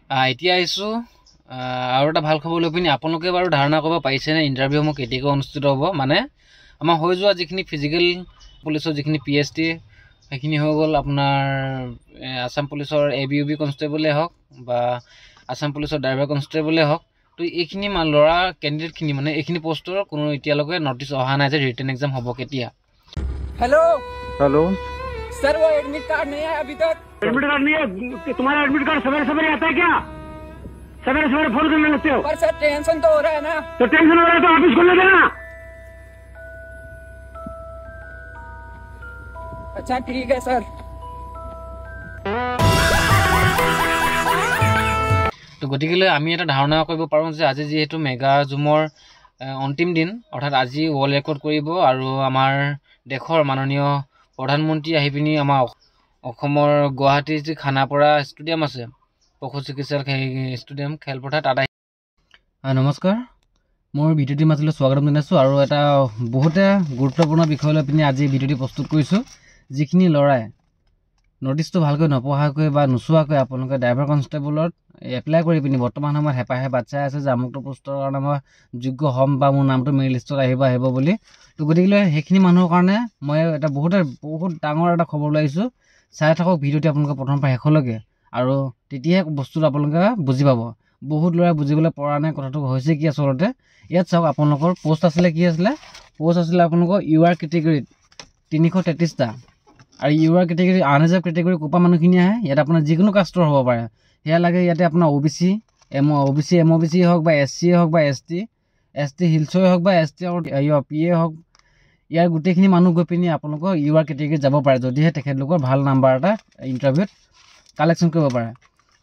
এতিয়া আহিছোঁ আৰু এটা ভাল খবৰ লৈ পিনি আপোনালোকে বাৰু ধাৰণা কৰিব পাৰিছেনে ইণ্টাৰভিউসমূহ কেতিয়াকৈ অনুষ্ঠিত হ'ব। মানে আমাৰ হৈ যোৱা যিখিনি ফিজিকেল পুলিচৰ যিখিনি PST সেইখিনি হৈ গ'ল। আপোনাৰ আছাম পুলিচৰ ABUB কনষ্টেবলে হওক বা আছাম পুলিচৰ ড্ৰাইভাৰ কনষ্টেবলে হওক, তো এইখিনি ল'ৰা কেণ্ডিডেটখিনি মানে এইখিনি পষ্টৰ কোনো এতিয়ালৈকে নটিচ অহা নাই যে ৰিটেন এক্সাম হ'ব কেতিয়া। हेलो हेलो सर, वो एडमिट कार्ड नहीं है अभी तक। एडमिट कार्ड नहीं है? तुम्हारा एडमिट कार्ड सवेरे सवेरे आता है क्या? सवेरे सवेरे फोन करने लगते हो? पर सर टेंशन तो हो रहा है ना। तो टेंशन हो रहा है तो ऑफिस खोलने देना। अच्छा ठीक है सर। তো গতিকেলৈ আমি এটা ধাৰণা কৰিব পাৰোঁ যে আজি যিহেতু মেগা জুমৰ অন্তিম দিন, অৰ্থাৎ আজি ৱৰ্ল্ড ৰেকৰ্ড কৰিব আৰু আমাৰ দেশৰ মাননীয় প্ৰধানমন্ত্ৰী আহি পিনি আমাৰ অসমৰ গুৱাহাটীৰ যি খানাপাৰা ষ্টেডিয়াম আছে, পশু চিকিৎসা ষ্টেডিয়াম খেলপথাৰ, তাত নমস্কাৰ, মোৰ ভিডিঅ'টিৰ মাজলৈ স্বাগতম জনাইছোঁ। আৰু এটা বহুতে গুৰুত্বপূৰ্ণ বিষয় লৈ পিনি আজি ভিডিঅ'টি প্ৰস্তুত কৰিছোঁ। যিখিনি ল'ৰাই নটিচটো ভালকৈ নপঢ়াকৈ বা নোচোৱাকৈ আপোনালোকে ড্ৰাইভাৰ কনষ্টেবলত এপ্লাই কৰি পিনি বৰ্তমান সময়ত হেঁপাহে বাট চাই আছে যে আমুকটো পোষ্টৰ কাৰণে মই যোগ্য হ'ম বা মোৰ নামটো মেৰিট লিষ্টত আহিব বুলি। তো গতিকে সেইখিনি মানুহৰ কাৰণে মই এটা বহুত ডাঙৰ এটা খবৰ লৈ আহিছোঁ। চাই থাকক ভিডিঅ'টি আপোনালোকে প্ৰথমৰ পৰা শেষলৈকে, আৰু তেতিয়াহে বস্তুটো আপোনালোকে বুজি পাব। বহুত ল'ৰাই বুজিবলৈ পৰা নাই কথাটো হৈছে কি আচলতে। ইয়াত চাওক, আপোনালোকৰ পোষ্ট আছিলে কি আছিলে? পোষ্ট আছিলে আপোনালোকৰ UR কেটেগৰীত 333টা, আৰু UR কেটেগৰী আনৰিজাৰ্ভ কেটেগৰী ক'ৰ পৰা মানুহখিনি আহে? ইয়াত আপোনাৰ যিকোনো কাষ্টৰ হ'ব পাৰে। সেয়া লাগে ইয়াতে আপোনাৰ OBC, MOBC হওক বা SC হওক বা ST হিলছই হওক বা ST PA হওক, ইয়াৰ গোটেইখিনি মানুহ গৈ পিনি আপোনালোকৰ UR কেটেগৰীত যাব পাৰে, যদিহে তেখেতলোকৰ ভাল নাম্বাৰ এটা ইণ্টাৰভিউত কালেকশ্যন কৰিব পাৰে।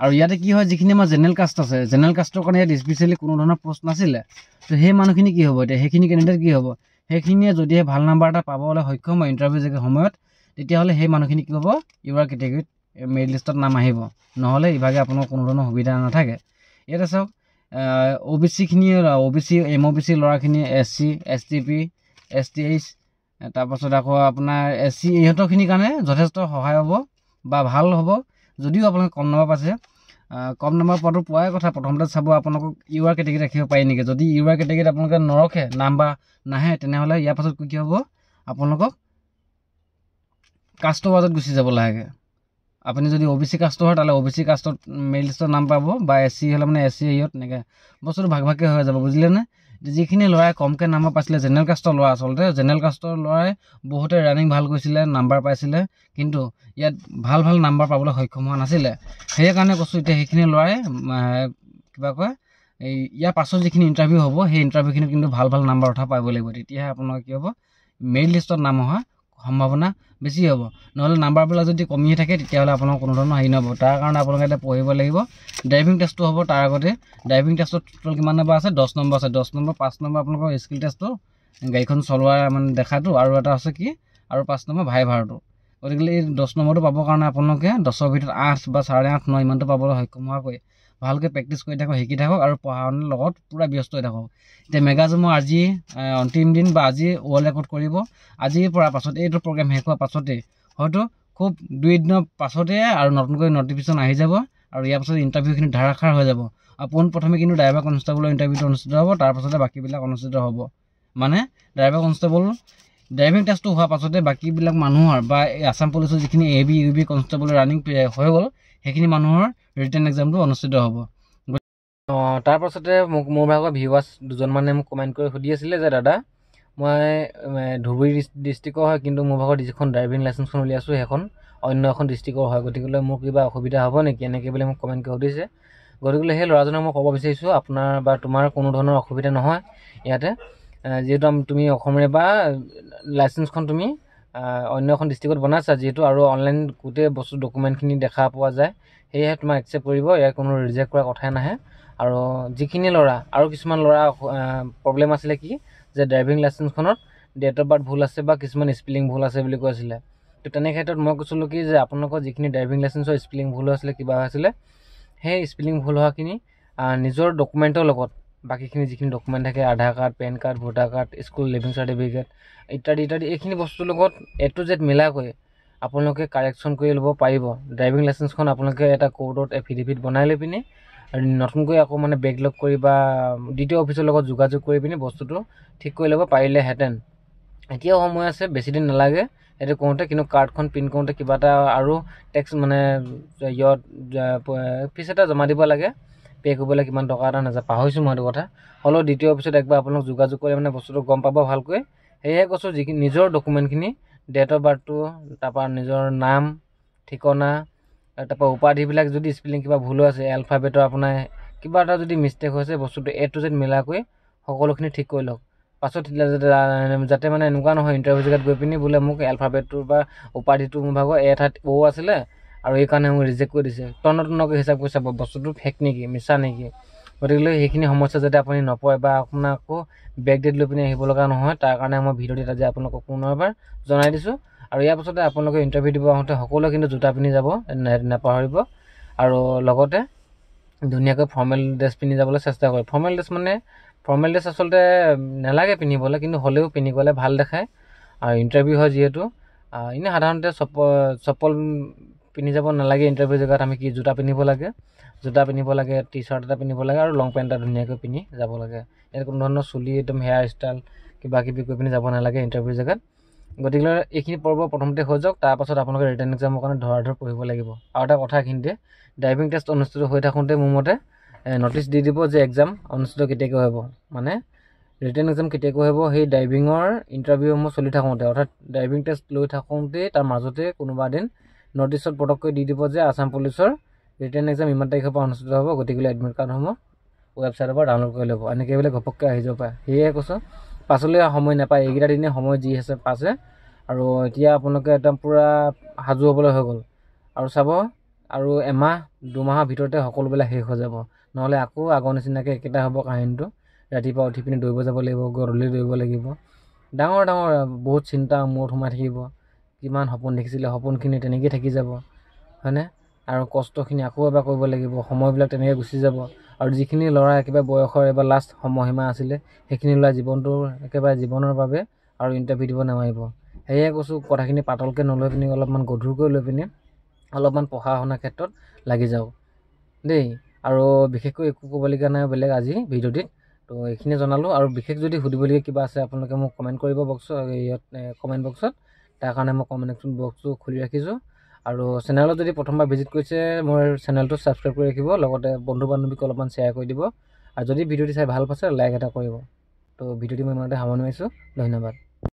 আৰু ইয়াতে কি হয়, যিখিনি আমাৰ জেনেৰেল কাষ্ট আছে, জেনেৰেল কাষ্টৰ কাৰণে ইয়াত স্পেচিয়েলি কোনো ধৰণৰ পোষ্ট নাছিলে। তো সেই মানুহখিনি কি হ'ব এতিয়া? সেইখিনি কেণ্ডিডেট কি হ'ব? সেইখিনিয়ে যদিহে ভাল নাম্বাৰ এটা পাবলৈ সক্ষম হয় ইণ্টাৰভিউ সময়ত, তেতিয়াহ'লে সেই মানুহখিনি কি হ'ব? UR কেটেগৰীত মেৰিট লিষ্টত নাম আহিব। নহ'লে ইভাগে আপোনাৰ কোনো ধৰণৰ সুবিধা নাথাকে। ইয়াতে চাওক, OBC MOBC ল'ৰাখিনি, SC STP STH, তাৰপাছত আকৌ আপোনাৰ SC, ইহঁতৰখিনিৰ কাৰণে যথেষ্ট সহায় হ'ব বা ভাল হ'ব। যদিও আপোনালোকে কম নম্বৰ পাইছে, কম নম্বৰ পোৱাটো পোৱাই কথা। প্ৰথমতে চাব আপোনালোকক UR কেটেগৰীত ৰাখিব পাৰি নেকি। যদি UR কেটেগৰীত আপোনালোকে নৰখে, নাম বা নাহে, তেনেহ'লে ইয়াৰ পাছত কি হ'ব? আপোনালোকক কাষ্টৰ মাজত গুচি যাব লাগে। আপুনি যদি OBC কাষ্টৰ হয়, তাহলে OBC কাষ্টত মেৰিট লিষ্টত নাম পাব, বা SC হ'লে মানে SC হেৰিয়ত এনেকৈ বস্তুটো ভাগ ভাগকৈ হৈ যাব, বুজিলেনে? যিখিনি ল'ৰাই কমকৈ নাম্বাৰ পাইছিলে, জেনেৰেল কাষ্টৰ ল'ৰা, আচলতে জেনেৰেল কাষ্টৰ ল'ৰাই বহুতে ৰানিং ভাল কৰিছিলে, নাম্বাৰ পাইছিলে, কিন্তু ইয়াত ভাল নাম্বাৰ পাবলৈ সক্ষম হোৱা নাছিলে। সেইকাৰণে কৈছোঁ, এতিয়া সেইখিনি ল'ৰাই কিবা কয়, ইয়াৰ পাছত যিখিনি ইণ্টাৰভিউ হ'ব, সেই ইণ্টাৰভিউখিনিত কিন্তু ভাল নাম্বাৰ উঠা পাব লাগিব। তেতিয়াহে আপোনাৰ কি হ'ব? মেৰিট লিষ্টত নাম অহা সম্ভাৱনা বেছি হ'ব। নহ'লে নাম্বাৰবিলাক যদি কমিয়ে থাকে, তেতিয়াহ'লে আপোনাৰ কোনো ধৰণৰ হেৰি নহ'ব। তাৰ কাৰণে আপোনালোকে এতিয়া পঢ়িব লাগিব। ড্ৰাইভিং টেষ্টটো হ'ব তাৰ আগতে। ড্ৰাইভিং টেষ্টত টোটেল কিমান নম্বৰ আছে? 10 নম্বৰ আছে। 10 নম্বৰ, 5 নম্বৰ আপোনালোকৰ স্কিল টেষ্টটো, গাড়ীখন চলোৱাৰ মানে দেখাটো, আৰু এটা আছে কি, আৰু 5 নম্বৰ ভাইভাৰটো। গতিকে এই 10 নম্বৰটো পাবৰ কাৰণে আপোনালোকে 10ৰ ভিতৰত 8 বা 8.5, 9 ইমানটো পাবলৈ সক্ষম হোৱাকৈ ভালকৈ প্ৰেক্টিচ কৰি থাকক, শিকি থাকক, আৰু পঢ়া শুনাৰ লগত পূৰা ব্যস্ত হৈ থাকক। এতিয়া মেগাজুমৰ আজি অন্তিম দিন, বা আজি ৱৰ্ল্ড ৰেকৰ্ড কৰিব। আজিৰ পৰা পাছত, এইটো প্ৰগ্ৰেম শেষ হোৱাৰ পাছতে, হয়তো খুব 2 দিনৰ পাছতে আৰু নতুনকৈ নটিফিকেশ্যন আহি যাব, আৰু ইয়াৰ পাছত ইণ্টাৰভিউখিনি ধাৰাসাৰ হৈ যাব। আৰু পোনপ্ৰথমে কিন্তু ড্ৰাইভাৰ কনষ্টেবলৰ ইণ্টাৰভিউটো অনুষ্ঠিত হ'ব, তাৰ পাছতে বাকীবিলাক অনুষ্ঠিত হ'ব। মানে ড্ৰাইভাৰ কনষ্টেবল ড্ৰাইভিং টেষ্টটো হোৱাৰ পাছতে বাকীবিলাক মানুহৰ, বা আছাম পুলিচৰ যিখিনি ABUB কনষ্টেবল ৰানিং হৈ গ'ল, সেইখিনি মানুহৰ ৰিটেন এক্সামটো অনুষ্ঠিত হ'ব। তাৰ পাছতে মোৰ ভাগৰ ভিউৱাৰ্ছ দুজনমানে মোক কমেণ্ট কৰি সুধি আছিলে যে দাদা, মই ধুবুৰী ডিষ্ট্ৰিক্টৰ হয়, কিন্তু মোৰ ভাগৰ যিখন ড্ৰাইভিং লাইচেঞ্চখন উলিয়াইছোঁ সেইখন অন্য এখন ডিষ্ট্ৰিক্টৰ হয়, গতিকে মোৰ কিবা অসুবিধা হ'ব নেকি, এনেকৈ বুলি মোক কমেণ্ট কৰি সুধিছে। গতিকে সেই ল'ৰাজনক মই ক'ব বিচাৰিছোঁ, আপোনাৰ বা তোমাৰ কোনো ধৰণৰ অসুবিধা নহয় ইয়াতে। যিহেতু তুমি অসমৰে, বা লাইচেঞ্চখন তুমি অন্য এখন ডিষ্ট্ৰিক্টত বনাইছা যিহেতু, আৰু অনলাইন গোটেই বস্তু ডকুমেণ্টখিনি দেখা পোৱা যায়, সেয়েহে তোমাক একচেপ্ট কৰিব। ইয়াৰ কোনো ৰিজেক্ট কৰা কথাই নাহে। আৰু যিখিনি ল'ৰা, আৰু কিছুমান ল'ৰা প্ৰব্লেম আছিলে কি, যে ড্ৰাইভিং লাইচেঞ্চখনত ডেট অফ বাৰ্থ ভুল আছে বা কিছুমান স্পেলিং ভুল আছে বুলি কৈছিলে। তো তেনে ক্ষেত্ৰত মই কৈছিলোঁ কি, যে আপোনালোকৰ যিখিনি ড্ৰাইভিং লাইচেঞ্চৰ স্পেলিং ভুল হৈছিলে, কিবা হৈছিলে, সেই স্পেলিং ভুল হোৱাখিনি নিজৰ ডকুমেণ্টৰ লগত বাকীখিনি যিখিনি ডকুমেণ্ট থাকে, Aadhaar card, pan card, voter card, school leaving certificate ইত্যাদি এইখিনি বস্তুৰ লগত A to Z মিলাকৈ আপোনালোকে কাৰেকশ্যন কৰি ল'ব পাৰিব। ড্ৰাইভিং লাইচেঞ্চখন আপোনালোকে এটা কোৰ্টত এফিডেভিট বনাই লৈ পিনি আৰু নতুনকৈ আকৌ মানে বেকলগ কৰি বা দ্বিতীয় অফিচৰ লগত যোগাযোগ কৰি পিনি বস্তুটো ঠিক কৰি ল'ব পাৰিলেহেঁতেন। এতিয়াও সময় আছে, বেছি দিন নালাগে এইটো কৰোঁতে, কিন্তু কাৰ্ডখন প্ৰিণ্ট কৰোঁতে কিবা এটা আৰু টেক্স মানে ফিজ এটা জমা দিব লাগে, পে' কৰিবলৈ কিমান টকা এটা নাযায়, পাহৰিছোঁ মই এইটো কথা। হ'লেও দ্বিতীয় অফিচত একবাৰ আপোনালোক যোগাযোগ কৰি মানে বস্তুটো গম পাব ভালকৈ। সেয়েহে কৈছোঁ, যিখিনি নিজৰ ডকুমেণ্টখিনি, ডেট অফ বাৰ্থটো, তাৰপৰা নিজৰ নাম ঠিকনা, তাৰপৰা উপাধিবিলাক যদি স্পেলিং কিবা ভুল আছে, এলফাবেটৰ আপোনাৰ কিবা এটা যদি মিষ্টেক হৈছে, বস্তুটো A to Z মিলাকৈ সকলোখিনি ঠিক কৰি লওক। পাছত যাতে মানে এনেকুৱা নহয় ইণ্টাৰভিউ জেগাত গৈ পিনি বোলে মোক এলফাবেটটো বা উপাধিটো মোৰ ভাগৰ এ ঠাইত O আছিলে আৰু এইকাৰণে মোক ৰিজেক্ট কৰি দিছে, তন্নতন্নকৈ হিচাপ কৰি চাব বস্তুটো ফেক নেকি, মিছা নেকি। গতিকে সেইখিনি সমস্যা যাতে আপুনি নপৰে বা আপোনাৰ আকৌ বেক ডেট লৈ পিনি আহিব লগা নহয়, তাৰ কাৰণে মই ভিডিঅ'টিত আজি আপোনালোকক পুনৰবাৰ জনাই দিছোঁ। আৰু ইয়াৰ পাছতে আপোনালোকে ইণ্টাৰভিউ দিব আহোঁতে সকলোৱে কিন্তু জোতা পিন্ধি যাব নাপাহৰিব, আৰু লগতে ধুনীয়াকৈ ফৰ্মেল ড্ৰেছ পিন্ধি যাবলৈ চেষ্টা কৰে। ফৰ্মেল ড্ৰেছ আচলতে নালাগে পিন্ধিবলৈ, কিন্তু হ'লেও পিন্ধি গ'লে ভাল দেখায়। আৰু ইণ্টাৰভিউ হয় যিহেতু, এনেই সাধাৰণতে চপ্পল পিন্ধি যাব নালাগে ইণ্টাৰভিউ জেগাত। আমি কি জোতা পিন্ধিব লাগে, টি চাৰ্ট এটা পিন্ধিব লাগে আৰু লং পেণ্ট এটা ধুনীয়াকৈ পিন্ধি যাব লাগে। ইয়াত কোনো ধৰণৰ চুলি একদম হেয়াৰ ষ্টাইল কিবা কিবি কৰি পিনি যাব নালাগে ইণ্টাৰভিউ জেগাত। গতিকে এইখিনি পৰ্ব প্ৰথমতে হৈ যাওক, তাৰপাছত আপোনালোকে ৰিটেন এক্সামৰ কাৰণে ধৰাধৰ পঢ়িব লাগিব। আৰু এটা কথা এইখিনিতে, ড্ৰাইভিং টেষ্ট অনুষ্ঠিত হৈ থাকোঁতে মোৰ মতে নটিচ দি দিব যে এক্সাম অনুষ্ঠিত কেতিয়াকৈ হ'ব, মানে ৰিটেন এক্সাম কেতিয়াকৈ হ'ব। সেই ড্ৰাইভিঙৰ ইণ্টাৰভিউসমূহ চলি থাকোঁতে, অৰ্থাৎ ড্ৰাইভিং টেষ্ট লৈ থাকোঁতেই তাৰ মাজতে কোনোবা দিন নটিচত পটককৈ দি দিব যে আছাম পুলিচৰ ৰিটেন এক্সাম ইমান তাৰিখৰ পৰা অনুষ্ঠিত হ'ব, গতিকে এডমিট কাৰ্ডসমূহ ৱেবছাইটৰ পৰা ডাউনলোড কৰি ল'ব। এনেকৈ বোলে ঘপককৈ আহি যাব পাৰে। সেয়ে কৈছোঁ, পাছলৈ সময় নাপায়, এইকেইটা দিনে সময় যি আছে পাছে। আৰু এতিয়া আপোনালোকে একদম পূৰা সাজু হ'বলৈ হৈ গ'ল। আৰু চাব, আৰু এমাহ 2 মাহৰ ভিতৰতে সকলোবিলাক শেষ হৈ যাব, নহ'লে আকৌ আগৰ নিচিনাকৈ একেটা হ'ব কাহিনীটো। ৰাতিপুৱা উঠি পিনি দৌৰিব যাব লাগিব, গধূলি দৌৰিব লাগিব, ডাঙৰ বহুত চিন্তা মূৰত সোমাই থাকিব। কিমান সপোন দেখিছিলে, সপোনখিনি তেনেকৈয়ে থাকি যাব, হয়নে? আৰু কষ্টখিনি আকৌ এবাৰ কৰিব লাগিব, সময়বিলাক তেনেকৈ গুচি যাব। আৰু যিখিনি ল'ৰা একেবাৰে বয়সৰ এবাৰ লাষ্ট সময়সীমা আছিলে, সেইখিনি ল'ৰা একেবাৰে জীৱনৰ বাবে আৰু ইণ্টাৰভিউ দিব নামাৰিব। সেয়ে কৈছোঁ, কথাখিনি পাতলকৈ নলৈ পিনি অলপমান গধুৰকৈ লৈ পিনি অলপমান পঢ়া শুনাৰ ক্ষেত্ৰত লাগি যাওক দেই। আৰু বিশেষকৈ একো ক'বলগীয়া নাই বেলেগ আজি ভিডিঅ'টিত, তো এইখিনি জনালোঁ। আৰু বিশেষ যদি সুধিবলগীয়া কিবা আছে আপোনালোকে মোক কমেণ্ট কৰিব কমেণ্ট বক্সত, তাৰ কাৰণে মই কমেণ্ট বক্সটো খুলি ৰাখিছোঁ। আৰু চেনেলত যদি প্ৰথমবাৰ ভিজিট কৰিছে, মোৰ চেনেলটো ছাবস্ক্ৰাইব কৰি ৰাখিব, লগতে বন্ধু বান্ধৱীক অলপমান শ্বেয়াৰ কৰি দিব। আৰু যদি ভিডিঅ'টি চাই ভাল পাইছে, লাইক এটা কৰিব। তো ভিডিঅ'টি মই ইমানতে সামৰণি মাৰিছোঁ, ধন্যবাদ।